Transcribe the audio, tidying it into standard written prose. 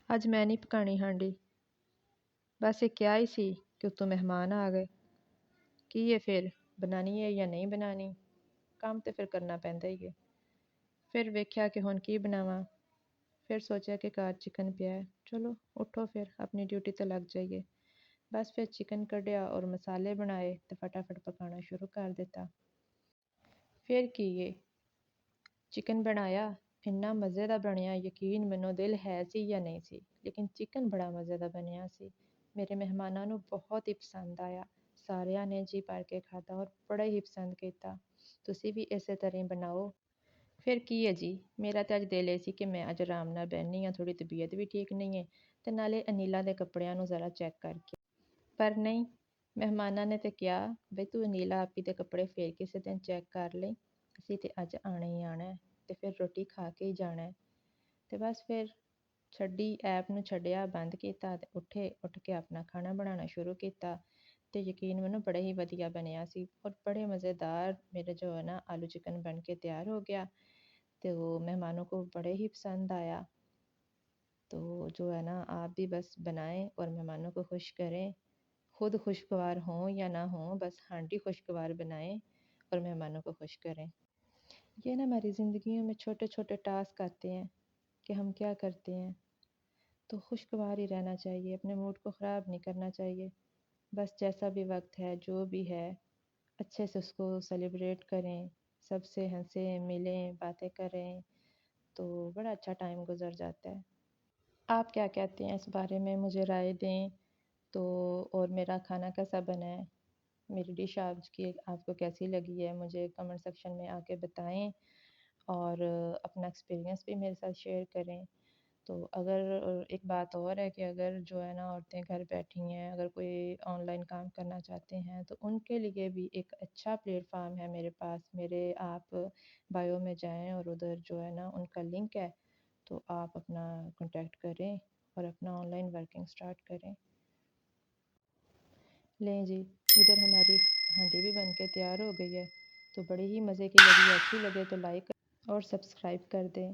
ਅੱਜ ਮੈਂ ਨਹੀਂ ਪਕਾਣੀ ਹਾਂਡੀ। ਬਸ ਇਹ ਕਿਹਾ ਹੀ ਸੀ ਕਿ ਉੱਤੋਂ ਮਹਿਮਾਨ ਆ ਗਏ। ਕੀ ਹੈ ਫਿਰ, ਬਣਾਉਣੀ ਹੈ ਜਾਂ ਨਹੀਂ ਬਣਾਉਣੀ? ਕੰਮ ਤੇ ਫਿਰ ਕਰਨਾ ਪੈਂਦਾ ਹੀ ਹੈ। ਫਿਰ ਵੇਖਿਆ ਕਿ ਹੁਣ ਕੀ ਬਣਾਵਾਂ। ਫਿਰ ਸੋਚਿਆ ਕਿ ਘਰ ਚਿਕਨ ਪਿਆ ਹੈ, ਚਲੋ ਉੱਠੋ ਫਿਰ ਆਪਣੀ ਡਿਊਟੀ 'ਤੇ ਲੱਗ ਜਾਈਏ। ਬਸ ਫਿਰ ਚਿਕਨ ਕੱਢਿਆ ਔਰ ਮਸਾਲੇ ਬਣਾਏ ਅਤੇ ਫਟਾਫਟ ਪਕਾਉਣਾ ਸ਼ੁਰੂ ਕਰ ਦਿੱਤਾ। ਫਿਰ ਕੀ ਹੈ, ਚਿਕਨ ਬਣਾਇਆ, ਇੰਨਾ ਮਜ਼ੇ ਦਾ ਬਣਿਆ, ਯਕੀਨ ਮੰਨੋ ਦਿਲ ਹੈ ਸੀ ਜਾਂ ਨਹੀਂ ਸੀ, ਲੇਕਿਨ ਚਿਕਨ ਬੜਾ ਮਜ਼ੇ ਦਾ ਬਣਿਆ ਸੀ। ਮੇਰੇ ਮਹਿਮਾਨਾਂ ਨੂੰ ਬਹੁਤ ਹੀ ਪਸੰਦ ਆਇਆ। ਸਾਰਿਆਂ ਨੇ ਜੀ ਭਰ ਕੇ ਖਾਧਾ ਔਰ ਬੜਾ ਹੀ ਪਸੰਦ ਕੀਤਾ। ਤੁਸੀਂ ਵੀ ਇਸੇ ਤਰ੍ਹਾਂ ਹੀ ਬਣਾਓ। ਫਿਰ ਕੀ ਹੈ ਜੀ, ਮੇਰਾ ਤਾਂ ਅੱਜ ਦਿਲ ਇਹ ਸੀ ਕਿ ਮੈਂ ਅੱਜ ਆਰਾਮ ਨਾਲ ਬਹਿੰਦੀ ਹਾਂ, ਥੋੜ੍ਹੀ ਤਬੀਅਤ ਵੀ ਠੀਕ ਨਹੀਂ ਹੈ ਅਤੇ ਨਾਲੇ ਅਨੀਲਾ ਦੇ ਕੱਪੜਿਆਂ ਨੂੰ ਜ਼ਰਾ ਚੈੱਕ ਕਰਕੇ। ਪਰ ਨਹੀਂ, ਮਹਿਮਾਨਾਂ ਨੇ ਤਾਂ ਕਿਹਾ ਬਈ ਤੂੰ ਅਨੀਲਾ ਆਪੀ ਦੇ ਕੱਪੜੇ ਫਿਰ ਕਿਸੇ ਦਿਨ ਚੈੱਕ ਕਰ ਲਈ, ਅਸੀਂ ਤਾਂ ਅੱਜ ਆਉਣਾ ਹੀ ਆਉਣਾ ਅਤੇ ਫਿਰ ਰੋਟੀ ਖਾ ਕੇ ਹੀ ਜਾਣਾ। ਅਤੇ ਬਸ ਫਿਰ ਐਪ ਨੂੰ ਛੱਡਿਆ, ਬੰਦ ਕੀਤਾ ਅਤੇ ਉੱਠ ਕੇ ਆਪਣਾ ਖਾਣਾ ਬਣਾਉਣਾ ਸ਼ੁਰੂ ਕੀਤਾ। ਅਤੇ ਯਕੀਨ ਮੰਨੋ ਬੜਾ ਹੀ ਵਧੀਆ ਬਣਿਆ ਸੀ ਔਰ ਬੜੇ ਮਜ਼ੇਦਾਰ ਮੇਰੇ ਜੋ ਹੈ ਨਾ ਆਲੂ چکن بن کے تیار ہو گیا۔ تو مہمانوں کو بڑے ہی پسند آیا۔ تو جو ہے نا آپ بھی بس بنائیں اور مہمانوں کو خوش کریں، خود خوشگوار ہوں یا نہ ہوں، بس ہانڈی خوشگوار بنائیں اور مہمانوں کو خوش کریں۔ یہ نا ہماری زندگیوں میں چھوٹے چھوٹے ٹاسک آتے ہیں کہ ہم کیا کرتے ہیں، تو خوشگوار ہی رہنا چاہیے، اپنے موڈ کو خراب نہیں کرنا چاہیے۔ بس جیسا بھی وقت ہے، جو بھی ہے، اچھے سے اس کو سیلیبریٹ کریں، سب سے ہنسیں ملیں باتیں کریں، تو بڑا اچھا ٹائم گزر جاتا ہے۔ آپ کیا کہتے ہیں اس بارے میں؟ مجھے رائے دیں تو، اور میرا کھانا کیسا بنا ہے، میری ڈش آج کی آپ کو کیسی لگی ہے، مجھے کمنٹ سیکشن میں آ کے بتائیں اور اپنا ایکسپیرینس بھی میرے ساتھ شیئر کریں۔ تو اگر ایک بات اور ہے کہ اگر جو ہے نا عورتیں گھر بیٹھی ہیں، اگر کوئی آن لائن کام کرنا چاہتے ہیں تو ان کے لیے بھی ایک اچھا پلیٹ فارم ہے میرے پاس۔ آپ بایو میں جائیں اور ادھر جو ہے نا ان کا لنک ہے، تو آپ اپنا کانٹیکٹ کریں اور اپنا آن لائن ورکنگ سٹارٹ کریں۔ لیں جی، ادھر ہماری ہانڈی بھی بن کے تیار ہو گئی ہے، تو بڑی ہی مزے کی لگی، اچھی لگے تو لائک اور سبسکرائب کر دیں۔